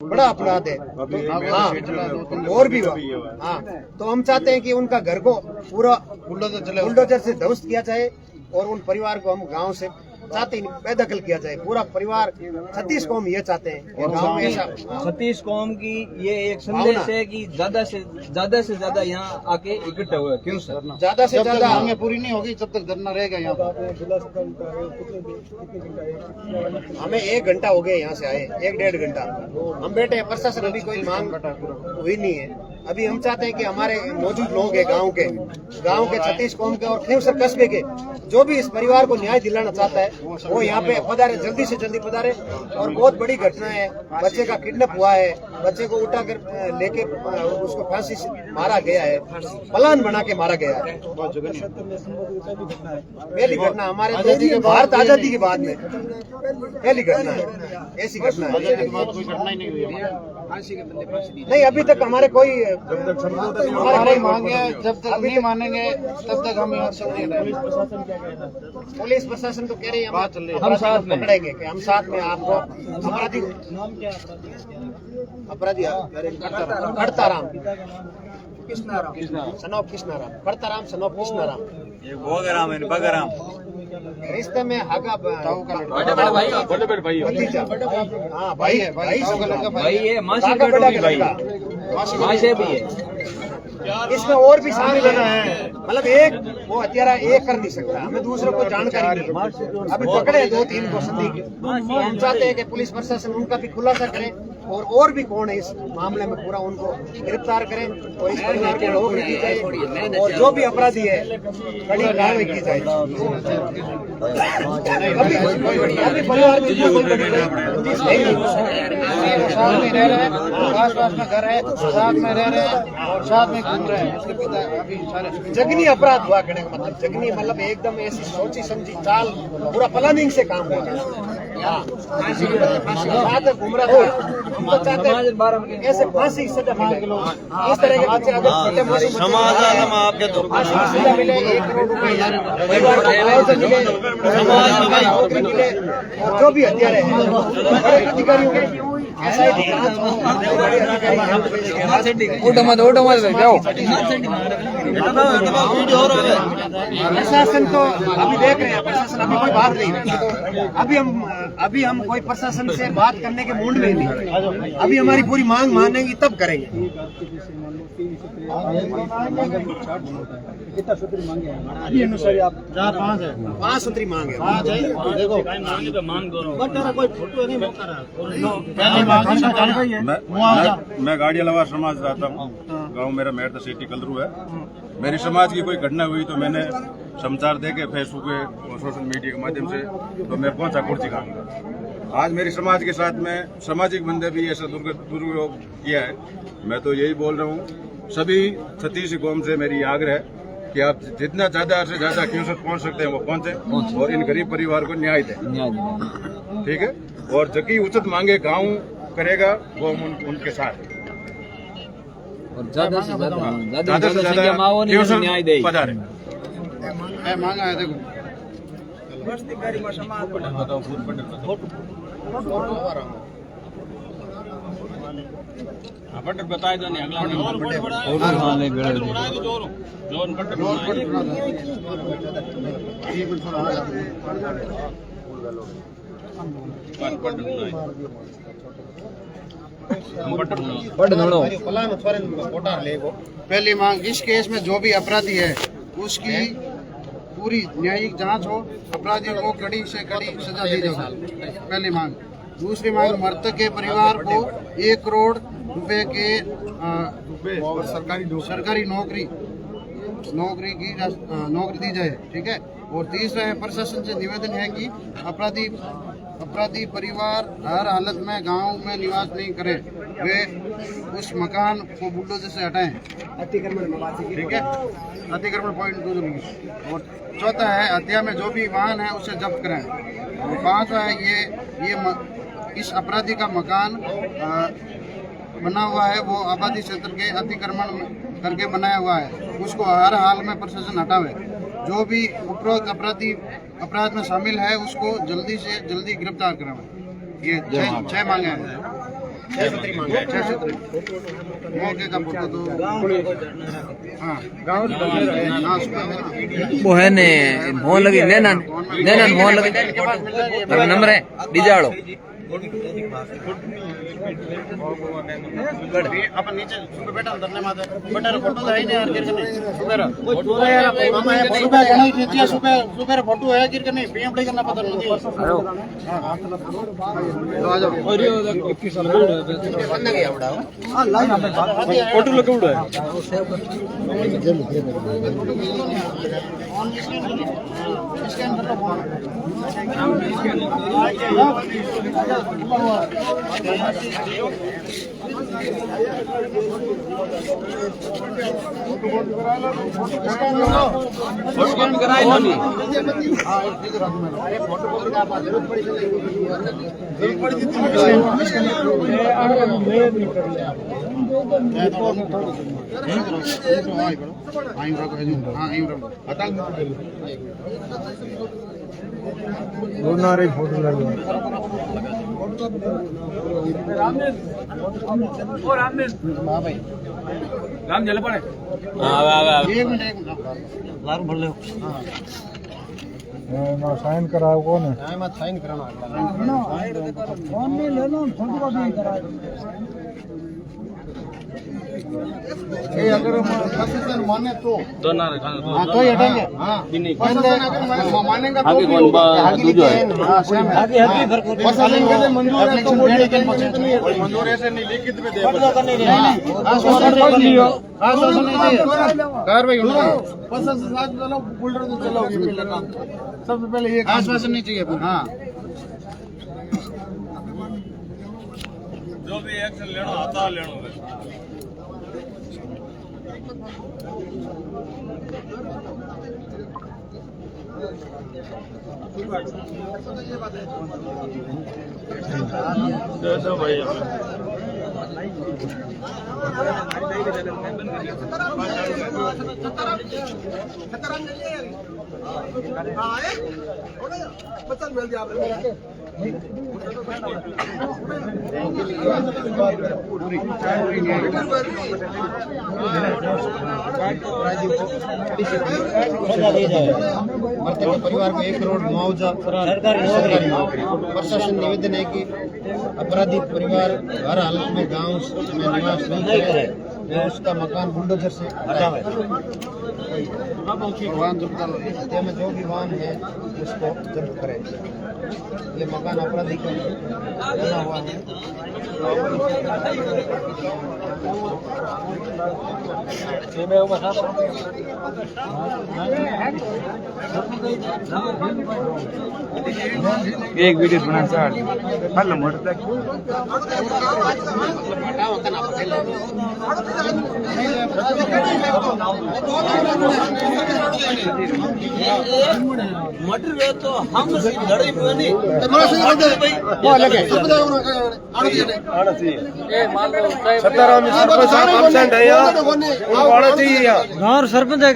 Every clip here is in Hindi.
बड़ा अपराध है। हाँ, और भी हुआ। हाँ, तो हम चाहते हैं कि उनका घर को पूरा बुलडोजर से ध्वस्त किया जाए और उन परिवार को हम गांव से चाहते ही बेदखल किया जाए। पूरा परिवार 36 कौम ये चाहते हैं कि गांव में ऐसा 36 कौम की ये एक संदेश है कि ज्यादा से ज्यादा यहाँ आके इकट्ठा हुए। क्यों सर? ज्यादा से ज्यादा मांगे पूरी नहीं होगी तब तक धरना रहेगा यहाँ पर। हमें 1 घंटा हो गया यहाँ से आए, 1-1.5 घंटा हम बैठे हैं। प्रशासन अभी कोई मांग हुई नहीं है। अभी हम चाहते हैं कि हमारे मौजूद लोग हैं गांव के 36 कौम के और खींवसर कस्बे के जो भी इस परिवार को न्याय दिलाना चाहता है वो यहाँ पे पधारे, जल्दी से जल्दी पधारे। और बहुत बड़ी घटना है, बच्चे का किडनैप हुआ है, बच्चे को उठा कर लेके उसको फांसी से मारा गया है, प्लान बना के मारा गया है। पहली घटना हमारे भारत आजादी के बाद में पहली घटना है, ऐसी घटना है। नहीं, अभी तक हमारे कोई मांगे जब तक नहीं मानेंगे तब तक हम यहाँ से पुलिस प्रशासन तो कह रही है हम साथ में पकड़ेंगे कि हम साथ में आपको अपराधी खड़ताराम सनॉफ कृष्णाराम खड़ताराम सनॉफ कृष्णाराम बगराम रिश्ते में आगा भाई भतीजा। हाँ, भाई है, भाई है, मासी भी है। इसमें और भी शामिल है। मतलब एक वो हत्यारा एक कर नहीं सकता, हमें दूसरों को जानकारी नहीं है। अभी पकड़े 2-3 को संदिग्ध। हम चाहते हैं कि पुलिस प्रशासन उनका भी खुलासा करे और भी कौन है इस मामले में पूरा उनको गिरफ्तार करें और इस परिवार को नौकरी दी जाए और जो भी अपराधी है कड़ी कार्रवाई की जाए। अभी परिवार में साथ में रह रहे हैं, आस-पास में घर है, साथ में रह रहे हैं और साथ में घूम रहे हैं। उसके पिता अभी सारे जगनी अपराध हुआ कहने का मतलब जगनी मतलब एकदम ऐसी सोची समझी चाल, पूरा प्लानिंग से काम हुआ। हाँ, घूम रहा था। हम तो चाहते हैं ऐसे फांसी की सजा मिले। इस तरह के बच्चे अगर छोटे मोटे फांसी की सजा मिले, 1 करोड़ रुपए परिवार को मुआवजा मिले, नौकरी मिले और जो भी हत्यारे हैं बड़े अधिकारियों के प्रशासन तो अभी देख रहे हैं, प्रशासन अभी कोई बात नहीं है। अभी हम कोई प्रशासन से बात करने के मूड में नहीं। अभी हमारी पूरी मांग मानेंगी तब करेंगे। कितना सूत्री मांगे हैं अभी अनुसार आप 4-5 है 5 सूत्री मांग है। देखो मांगे तो मांग दो कोई फोटो नहीं मैं गाड़ी लवा समाज रहता हूँ। गांव मेरा मेहर सिटी कलरू है। मेरी समाज की कोई घटना हुई तो मैंने समाचार देके फेसबुक पे और सोशल मीडिया के माध्यम से तो मैं पहुंचा कुर्सी खाऊंगा। आज मेरी समाज के साथ में सामाजिक बंदे भी ऐसा दुरुपयोग किया है। मैं तो यही बोल रहा हूँ सभी 36 कौम से मेरी आग्रह है कि आप जितना ज्यादा से ज्यादा क्यों पहुंच सकते हैं वो पहुंचे और इन गरीब परिवार को न्याय दें। ठीक है, और जबकि उचित मांगे गांव करेगा वो उनके साथ और ज्यादा से ज्यादा न्याय दे पधारे मांगा है। देखो बट बताए तो नहीं अगला पहली मांग इस केस में जो भी अपराधी है उसकी पूरी न्यायिक जांच हो, अपराधियों को कड़ी से कड़ी सजा दी जाए। पहली मांग। दूसरी मांग मृतक के परिवार को 1 करोड़ रुपए के सरकारी नौकरी दी जाए। ठीक है, और तीसरा है प्रशासन से निवेदन है कि अपराधी परिवार हर हालत में गांव में निवास नहीं करें, वे उस मकान को बुलडोजर से हटाएं। ठीक है, अतिक्रमण पॉइंट 2 लिखिए। और चौथा है हत्या में जो भी वाहन है उसे जब्त करें। और 5वां है ये इस अपराधी का मकान बना हुआ है वो आबादी क्षेत्र के अतिक्रमण करके बनाया हुआ है, उसको हर हाल में प्रशासन हटावे। जो भी उपरोक्त अपराध में शामिल है उसको जल्दी से जल्दी गिरफ्तार करावे। ये 6 मांगे हैं। छत्री मांग रहे हैं। मौके का फोटो तो हाँ गाँव वो है ने फोन लगी नैना फोन लगी नंबर है डिजाड़ो अपन नीचे सुबह बैठा धरने माते बेटा फोटो तो है नहीं यार गिर के नहीं सुबह मामा है सुबह नहीं खींचिए सुबह फोटो है गिर के नहीं पीएम प्ले करना पता नहीं तो आ जाओ बंद गया बड़ा फोटो लगा हुआ है स्कैन कर लो फोटो लगे राम जल पड़े एक मिनट लारू भर ले साइन कराओ कौन है साइन कराना फोन में ले लो फोटो कॉपी करा ये अगर प्रशासन माने तो ना हां तो हटेंगे हां मानेगा तो आगे हकी प्रशासन के लिए मंजूर है तो मंजूर ऐसे नहीं लिखित में दे आश्वासन नहीं चाहिए कार्रवाई होनी चाहिए प्रशासन साथ चलाओ बुलडोजर तो चलाओगे पहले काम सबसे पहले ये आश्वासन नहीं चाहिए हां जो भी एक्शन लेना आता लेना भाई मृतक के परिवार को 1 करोड़ मुआवजा सरकारी नौकरी। प्रशासन निवेदन है कि अपराधी परिवार हर हालत में गांव में निवास नहीं करे, वे उसका मकान बुलडोजर से हटावे। हत्या में जो भी वाहन है उसको जब्त करे। ये मकान अपराधी का बना हुआ है। एक वीडियो बना चार मतलब मोटर तक मटर तो हम लड़ाई में नहीं सरपंच है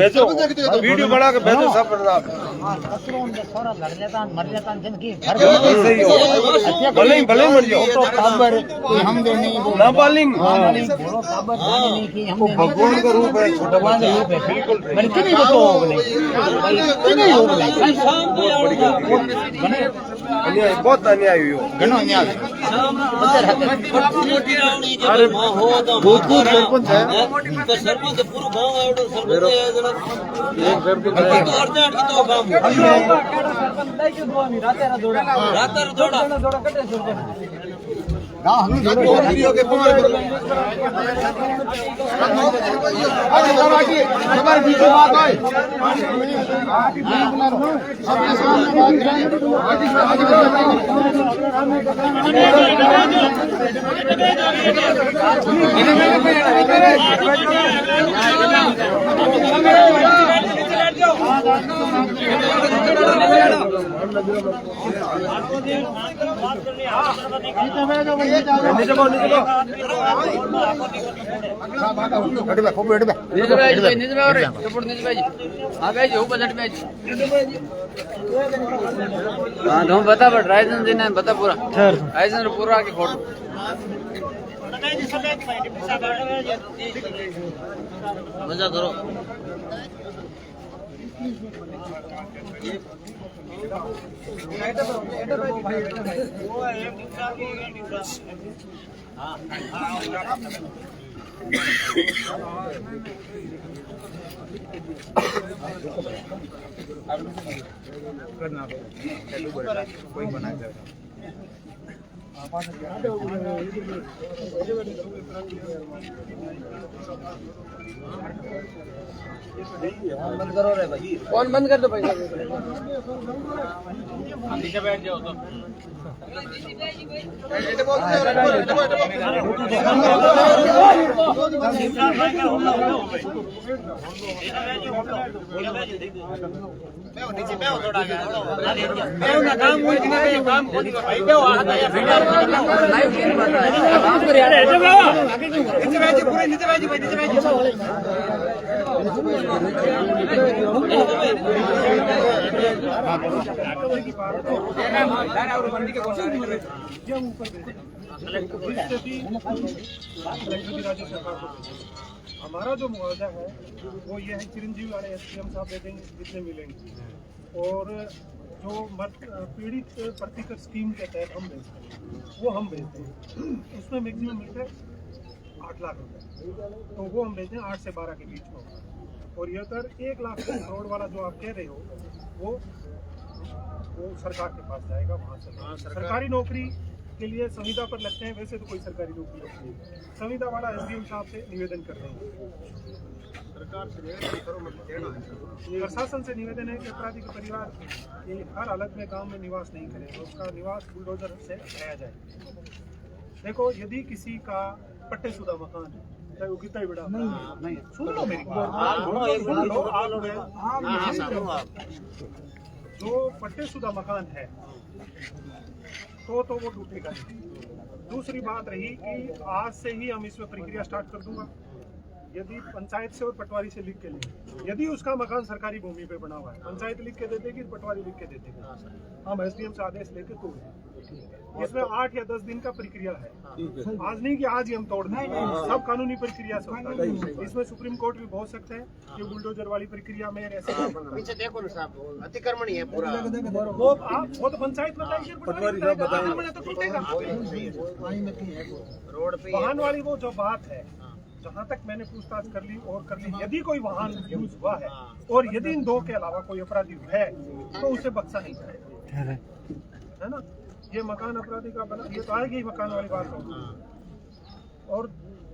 तो वीडियो बना के भेजो सब भले भले मर जाओ हम ना पालिंग भगवान का रूप है छोटा रूप है बिल्कुल अन्याय बहुत अन्याय हुई घणो अन्याय अरे बहुत सरपंच है तो सरपंच पूरा गांव आवड़ो सरपंच अर्जेंट की तो काम रात दौड़ा हमारे पीछे बात है बता राइजन जी ने बता पूरा राइजन पूरा के फोटो मजा करो। कोई बना बंद करो रे भाई कौन बंद कर दो भाई नीचे बैठ जाओ तो हमारा जो मुआवजा है वो ये है चिरंजीवी वाले एसडीएम साहब दे देंगे जितने मिलेंगे, और जो पीड़ित प्रतिकर स्कीम के तहत हम भेजते हैं वो हम भेजते हैं, उसमें मैक्सिमम मिलते हैं 8 लाख रुपए, तो वो हम भेजते हैं 8 से 12 के बीच में। और ये अगर 1 लाख करोड़ वाला जो आप कह रहे हो वो सरकार के पास जाएगा, वहाँ से सरकारी नौकरी के लिए संविदा पर लगते हैं, वैसे तो कोई सरकारी नौकरी नहीं है। संविदा वाला एसडीएम साहब से निवेदन कर रहे हैं, सरकार से प्रशासन से निवेदन है कि अपराधी का परिवार ये हर हालत में गांव में निवास नहीं करे, तो उसका निवास बुलडोजर से हटाया जाए। देखो, यदि किसी का पट्टेशुदा मकान है, चाहे वो कितना ही बड़ा नहीं, सुन लो मेरी बात, जो पट्टेशुदा मकान है तो वो टूटेगा नहीं। दूसरी बात रही कि आज से ही हम इसमें प्रक्रिया स्टार्ट कर दूंगा, यदि पंचायत से और पटवारी से लिख के लें, यदि उसका मकान सरकारी भूमि पे बना हुआ है, पंचायत लिख के दे देगी, पटवारी लिख के दे देगी, हम एसडीएम से आदेश लेके तोड़ दें। इसमें 8 या 10 दिन का प्रक्रिया है, आज नहीं कि आज ही हम तोड़ दें, सब कानूनी प्रक्रिया से होता है। इसमें सुप्रीम कोर्ट भी पहुंच सकते हैं कि बुलडोजर वाली प्रक्रिया में ऐसे पीछे देखो ना साहब, अतिक्रमण ही है पूरा, वो तो पंचायत बताएगी, पटवारी साहब बताएंगे तो टूटेगा। रोड पे वाहन वाली वो जो बात है, जहाँ तक मैंने पूछताछ कर ली, यदि कोई वाहन यूज हुआ है और यदि इन 2 के अलावा कोई अपराधी है तो उसे बख्शा नहीं जाएगा, है ना। ये मकान अपराधी का बना, ये तो आएगी मकान वाली बात होगी। और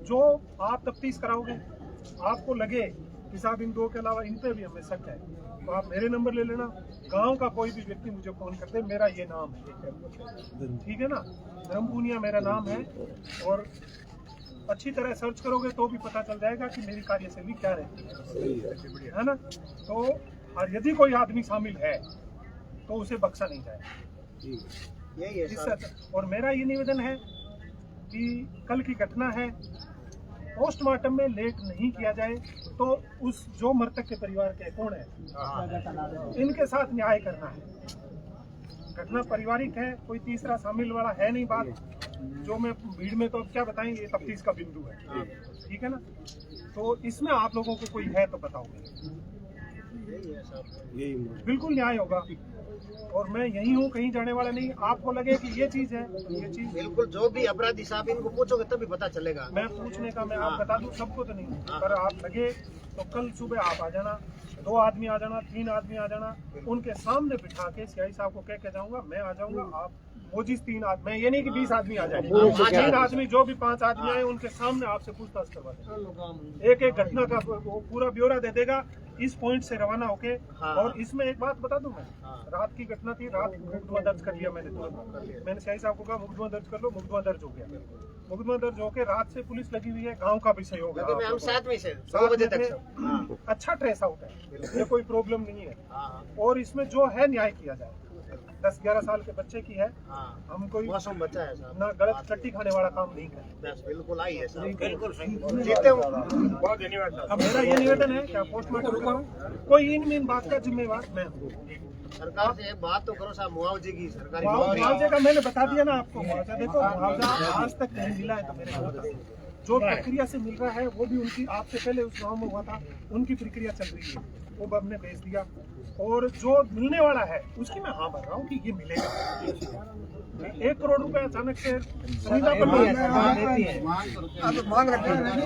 जो आप तफ्तीश कराओगे, आपको लगे कि साहब इन 2 के अलावा इन पे भी हमें शक है, तो आप मेरे नंबर ले लेना, गांव का कोई भी व्यक्ति मुझे फोन कर दे, मेरा ये नाम है, ठीक है ना, धर्मपूनिया मेरा नाम है, और अच्छी तरह सर्च करोगे तो भी पता चल जाएगा कि मेरी कार्यशैली क्या रहती है ना। तो और यदि कोई आदमी शामिल है तो उसे बख्शा नहीं जाएगा। और मेरा ये निवेदन है कि कल की घटना है, पोस्टमार्टम में लेट नहीं किया जाए तो उस जो मृतक के परिवार के कौन है, इनके साथ न्याय करना है। घटना पारिवारिक है, कोई तीसरा शामिल वाला है नहीं बात, जो मैं भीड़ में तो अब क्या बताएंगे, ये तफ्तीश का बिंदु है, ठीक है ना। तो इसमें आप लोगों को कोई है तो बताओगे, बिल्कुल न्याय होगा। और मैं यही हूँ, कहीं जाने वाला नहीं। आपको लगे कि ये चीज है, ये चीज बिल्कुल, जो भी अपराधी साहब इनको पूछोगे तभी पता चलेगा। मैं पूछने का मैं आप बता दूं, सबको तो नहीं, पर आप लगे तो कल सुबह आप आ जाना, 2 आदमी आ जाना, 3 आदमी आ जाना, उनके सामने बिठा के सीआई साहब को कह के जाऊंगा, मैं आ जाऊंगा, आप वो जिस 3 आदमी, मैं ये नहीं कि 20 आदमी आ जाए, 3 आदमी, जो भी 5 आदमी आए उनके सामने आपसे पूछताछ करवा देंगे, एक घटना का पूरा ब्यौरा दे देगा इस पॉइंट से रवाना होके। और इसमें एक बात बता दूं, मैं रात की घटना थी, रात मुकदमा दर्ज कर लिया मैंने तुरंत, मैंने सीआई साहब को कहा मुकदमा दर्ज कर लो, मुकदमा दर्ज हो गया। मुकदमा दर्ज होकर रात से पुलिस लगी हुई है, गांव का भी सहयोग है। लगे में हम साथ में से 100 बजे तक सब। में अच्छा ट्रेस आउट है, ये कोई प्रॉब्लम नहीं है। और इसमें जो है न्याय किया जाए। 10-11 साल के बच्चे की है, हम कोई मौसम बचा है साहब, ना गलत टट्टी खाने वाला काम नहीं करें। बस बिल्कुल आई है साहब, बिल्कुल सही जीते हो। बहुत धन्यवाद। अब मेरा ये निवेदन है कि पोस्टमार्टम करो, कोई इन बात का जिम्मेवार मैं हूँ। सरकार से एक बात तो करो साहब, मुआवजे की सरकारी मुआवजे का मैंने बता दिया ना आपको। मुआवजा देखो, मुआवजा आज तक नहीं मिला है तो मेरे को बता। जो प्रक्रिया से मिल रहा है वो भी उनकी आपसे पहले उस गांव में हुआ था, उनकी प्रक्रिया चल रही है, वो हमने भेज दिया। और जो मिलने वाला है उसकी मैं हाँ भर रहा हूँ कि ये मिलेगा। 1 करोड़ रुपए अचानक से सुविधा पर नहीं है।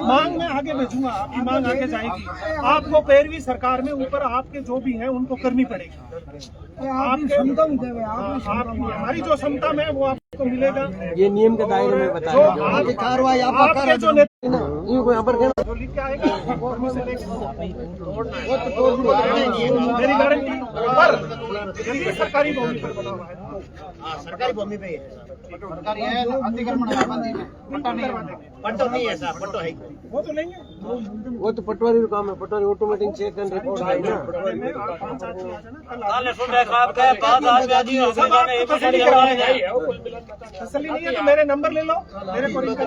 मांग में आगे भेजूंगा, आपकी मांग आगे जाएगी। आपको पैरवी सरकार में ऊपर आपके जो भी है उनको करनी पड़ेगी। आपके हमारी जो क्षमता में वो आपको मिलेगा। ये नियम के दायरे में जो आपके जो जो लिख के आएगा मेरी गारंटी। पर यदि सरकारी भूमि पर बना हुआ है हाँ, सरकारी भूमि पे ही है। सरकारी है, अतिक्रमण संबंधी है, पट्टा नहीं है। पट्टो नहीं है साहब, पट्टो है ही। वो तो लेंगे। वो तो पटवारी का काम है, पटवारी ऑटोमेटिक चेक एंड रिपोर्ट है ना। तसल्ली नहीं है तो मेरे नंबर ले लो, मेरे को लिंक कर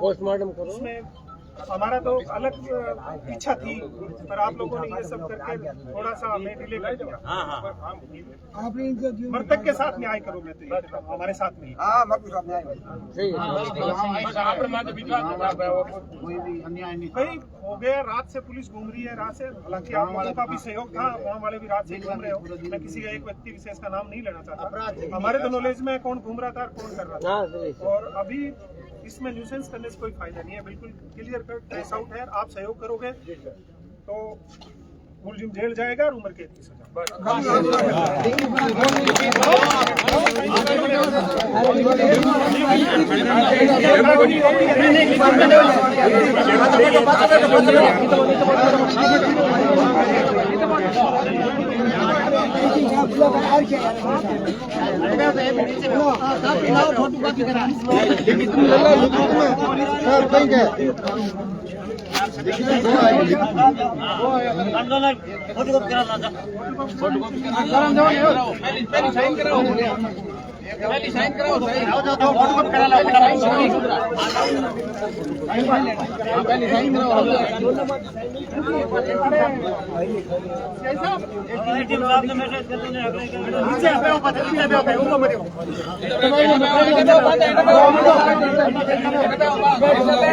पोस्टमार्टम करो। उसमें हमारा तो अलग इच्छा थी, पर आप लोगों ने ये सब करके थोड़ा सा हमें डिले कर दिया। मृतक के साथ न्याय करो, मैं तो ये कहता हूं, हमारे साथ नहीं। सही है। कोई भी अन्याय नहीं। भाई हो गया, रात से पुलिस घूम रही है, रात से। हालांकि आप लोगों का भी सहयोग था, गाँव वाले भी रात से घूम रहे हो। मैं किसी एक व्यक्ति विशेष का नाम नहीं लेना चाहता। हमारे तो नॉलेज में कौन घूम रहा था, कौन कर रहा था। हाँ, सही है। और अभी इसमें न्यूसेंस करने से कोई फायदा नहीं है, बिल्कुल क्लियर कट ट्रेस आउट है। आप सहयोग करोगे तो मुलजिम जेल जाएगा और उम्र कैद की सजा।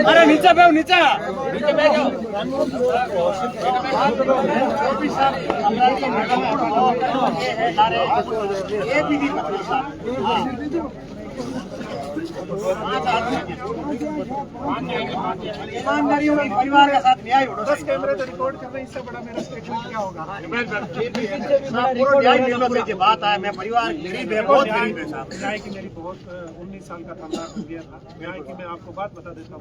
अरे नीचे बैठो, नीचे बैठो। ईमानदारी होगी, परिवार के साथ न्याय होना। 10 कैमरे तो रिकॉर्ड कर रहे हैं, इससे बड़ा मेरा स्टेटमेंट क्या होगा। पूरा न्याय मिलना चाहिए। बात है, मैं परिवार गरीब है, बहुत गरीब है साहब। न्याय की मेरी बहुत 19 साल का धंधा हो गया था। न्याय की मैं आपको बात बता देता हूँ।